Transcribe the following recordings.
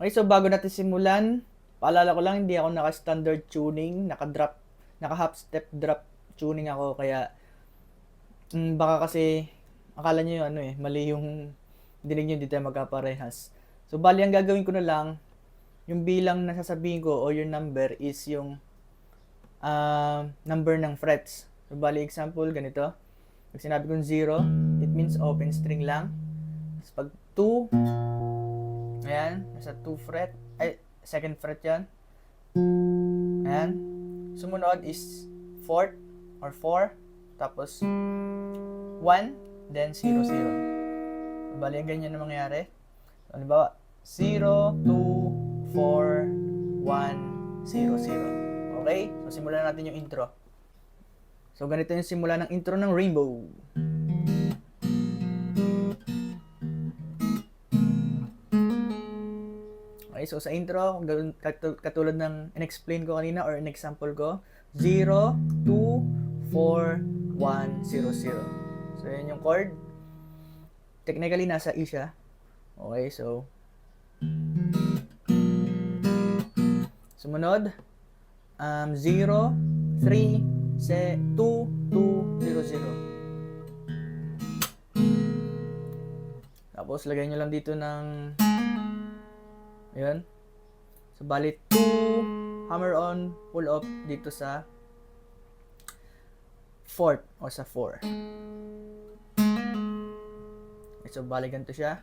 Okay, so bago natin simulan, paalala ko lang, hindi ako naka-standard tuning, naka-half step drop tuning ako, kaya baka kasi akala nyo yung mali yung dinig nyo, hindi tayo magkaparehas. So bali ang gagawin ko na lang, yung bilang na sasabihin ko o yung number is yung number ng frets. So bali example, ganito. Pag sinabi kong 0, it means open string lang. Tapos pag 2, ayan, nasa 2 fret, second fret yan. Ayan. Sumunod is 4 or 4, tapos 1, then 0, 0. So, bali, ang ganyan na mangyayari. So, halimbawa, 0, 2, 4, 1, 0, 0. Okay? So, simulan natin yung intro. So, ganito yung simula ng intro ng Rainbow. Okay, so sa intro, katulad ng in-explain ko kanina or in-example ko, 0, 2, 4, 1, 0, 0. So, yan yung chord. Technically, nasa E siya. Okay, so sumunod, 0, 3, 2, 2, 0, 0. Tapos, lagay nyo lang dito ng ayan. So, bali 2, hammer on, pull up dito sa fourth o sa 4. Okay, so, bali ganito siya.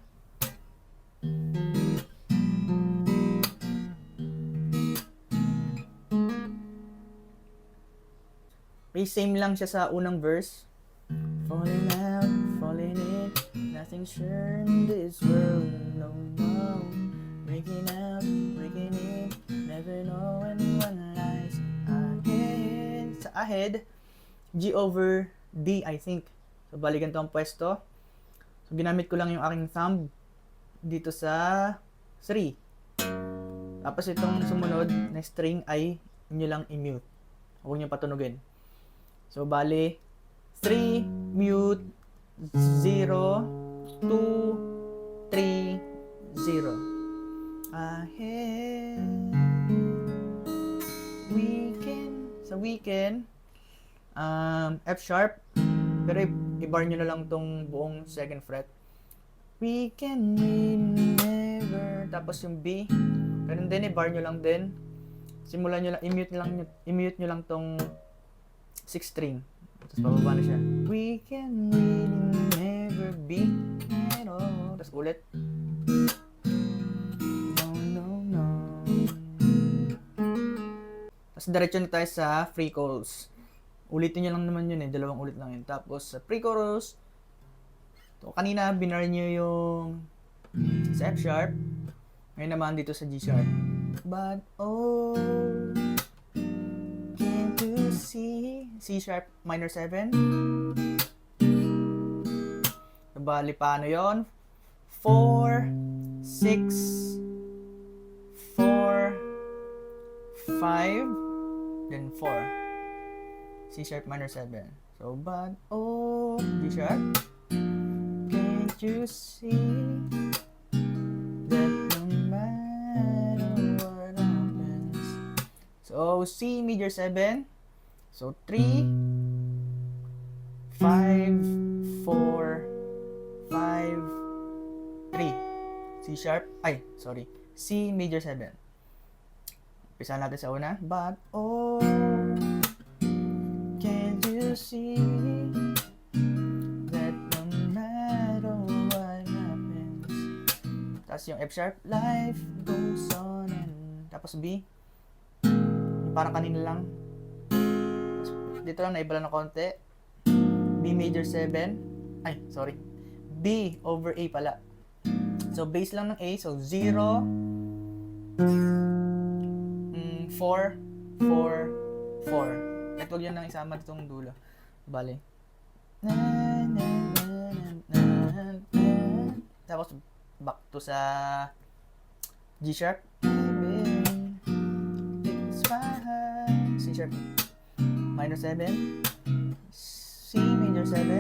Okay, same lang siya sa unang verse. Falling out, falling in, nothing sure in this world, no, no. Breaking out, breaking in, never know when one lies ahead. Sa ahead, G over D, I think. So, bali ganito ang pwesto. So, ginamit ko lang yung aking thumb dito sa 3. Tapos itong sumunod na string ay inyo lang i-mute. Huwag nyo patunugin. So, bali 3, mute, 0, 2, 3, 0. Ahead, weekend. Sa weekend, F sharp, pero i-bar nyo na lang tong buong second fret. We can win never. Tapos yung B, ganun din, i-bar nyo lang din. Simulan nyo lang, i-mute nyo lang tong 6th string. Tapos pababa na siya. We can win never be at all. Tapos ulit. Tapos diretso na tayo sa free chorus. Ulitin nyo lang naman yun dalawang ulit lang yun. Tapos sa free chorus, to, kanina binar nyo yung sa F sharp. Ngayon naman dito sa G sharp. But oh, can't you see? C sharp minor 7. Bali paano yon? 4, 6, 4, 5, then 4. C sharp minor 7. So, but oh, G sharp. Can't you see that no matter what happens? So, C major 7. So, 3, 5, 4, 5, 3. C sharp. C major 7. Pisa natin sa una. But oh, can't you see that no matter what happens? Tapos yung F sharp, life goes on and tapos B, parang kanina lang. Dito lang naibala ng konti. B major 7. B over A pala. So base lang ng A, so 0, 4, 4, 4. At huwag yan lang isama ditong dulo. Bale. Tapos, back to sa G sharp. C sharp minor 7. C major 7.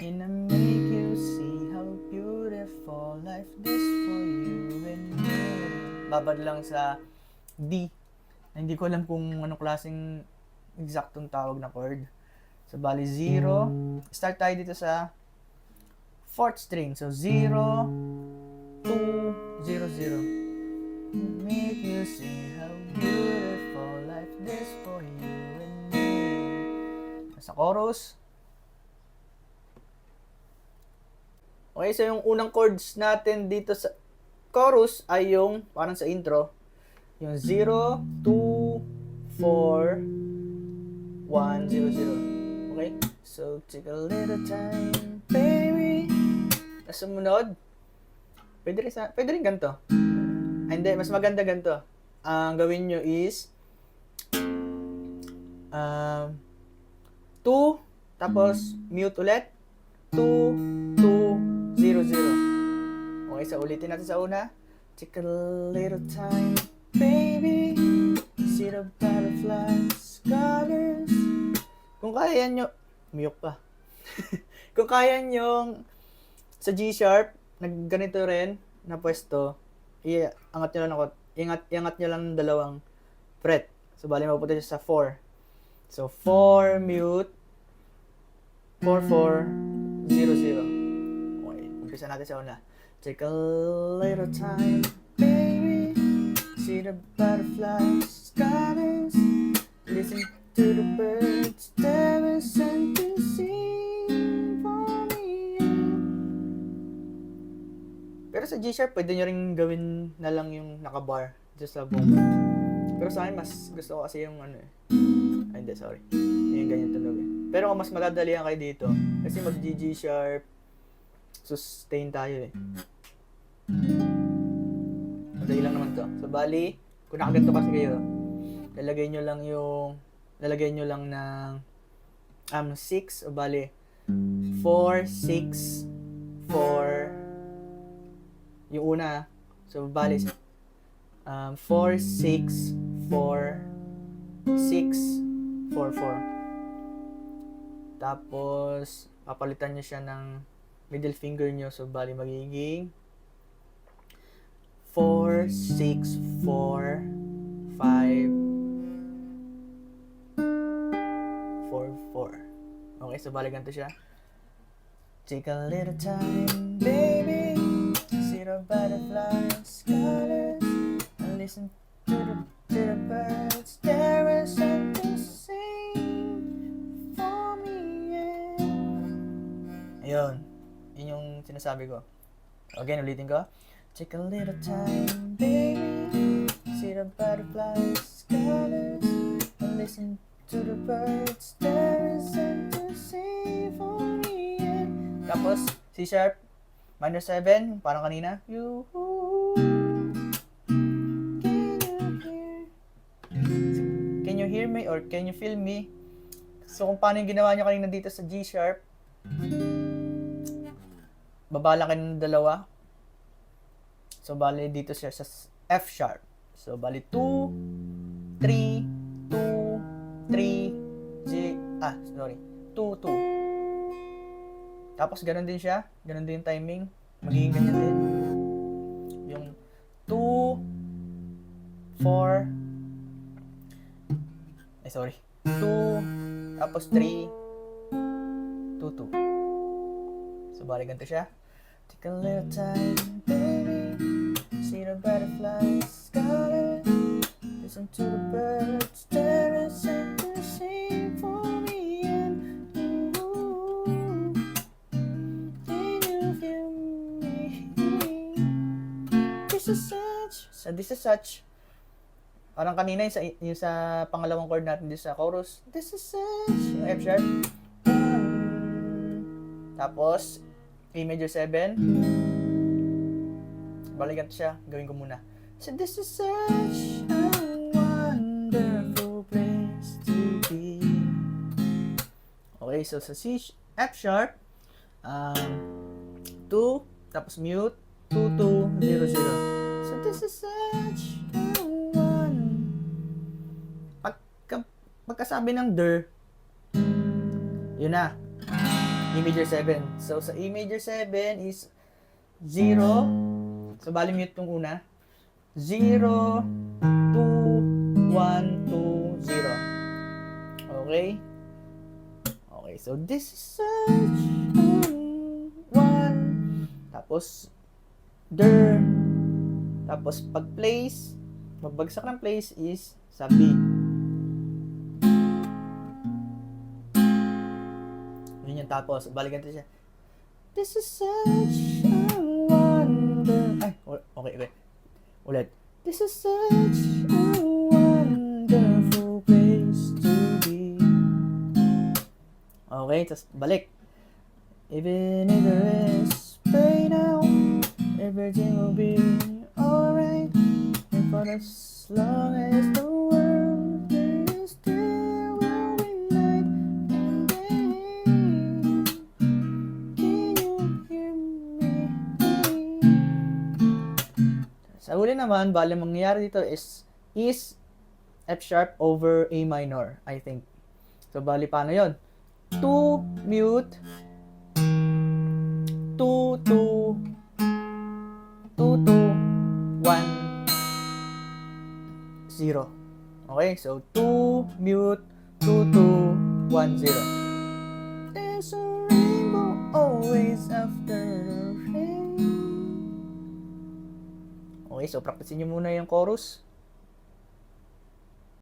And I make you see how beautiful life is for you. babad lang sa D. Hindi ko alam kung anong klaseng eksaktong tawag na chord. So, bali 0. Start tayo dito sa 4th string. So, 0, 2, 0, 0. Make you see how beautiful life is for you and me. Sa chorus. Okay, so yung unang chords natin dito sa chorus ay yung parang sa intro. Yung 0, 2, 4, 1, 0, 0. Okay? So, take a little time, baby. Tapos sumunod, pwede rin ganito. Hindi, mas maganda ganito. Ang gawin nyo is 2, tapos mute ulit. 2, 2, 0, 0. Okay, so ulitin natin sa una. Take a little time, baby. See the butterflies, colors. Kung kaya nyo, mute pa. Kung kaya nyo sa G sharp, ganito rin na pwesto, iangat nyo lang iangat nyo lang ng dalawang fret. So, bali mapupunta siya sa 4. So, 4, mute, 4, 4, 0, 0. Okay, umpisa natin sa una. Take a little time, baby. See the butterflies, colors. Listen to the birds, there is something to sing for me. Pero sa G sharp, pwede nyo rin gawin na lang yung naka-bar just sa boom. Pero sa akin, mas gusto ko kasi yung ano eh. Ay, hindi, sorry. Yung ganyan tunog eh. Pero kung mas madadalihan kayo dito, kasi mag-G sharp, sustain tayo eh. Madali lang naman to. So, bali, kung nakaganto kasi kayo, lalagay nyo lang ng 6, o bali, 4, 6, 4, yung una, so bali, 4, 6, 4, 6, 4, 4. Tapos, papalitan nyo siya ng middle finger nyo, so bali magiging 4, 6, 4, 5, 4, 4. Okay, so bali ganito siya. Take a little time, baby. See the butterflies, colors, and listen to the birds. There is something to sing for me, yeah. Ayun. Yun yung sinasabi ko. Again, ulitin ko. Take a little time, baby. See the butterflies, colors, and listen to the birds. There is something to say for me. Tapos, C sharp, minor 7, parang kanina. Can you hear me or can you feel me? So, kung paano yung ginawa nyo kanina dito sa G sharp, baba lang kayo ng dalawa. So, bali dito siya sa F sharp. So, bali 2, 3, 2, 3, G, 2, 2. Tapos, ganun din siya. Ganun din yung timing. Magiging ganyan din. Yung 2, 4, 2, tapos 3, 2, 2. So, bali ganito siya. Take a little time, baby. See the butterflies, colors. Listen to the birds. There is something to sing for me and you. Can you feel me? This is such. So, this is such. Parang kanina yung sa pangalawang chord natin dito sa chorus. This is such. Yung F sharp. Tapos, A major 7. Balikan siya. Gawin ko muna. So, this is such a wonderful place to be. Okay, so sa F sharp, 2, tapos mute, 2, 2, 0, 0. So, this is such a pagkasabi ng der, yun na. E major 7. So, sa E major 7 is 0. So, bali mute yung una. 0, 2, 1, 2, 0. Okay? Okay, so this is such one. Tapos, der. Tapos, pag place, magbagsak ng place is sa B. Yun yung tapos, balikan ito siya. This is such a wonder. Ay, okay. Ulit. This is such a wonderful place to be. Okay, tapos balik. Even if there is pain now, everything will be alright. And for as long as the world is, there will be night and day. Can you hear me? Sa huli naman, bale mangyayari dito is F sharp over A minor, I think. So, bali paano yon? 2, mute, 2, 2, 2, 2, 1, 0. Okay, so 2, mute, 2, 2, 1, 0. There's a rainbow always after the rain. Okay, so practicein nyo muna yung chorus.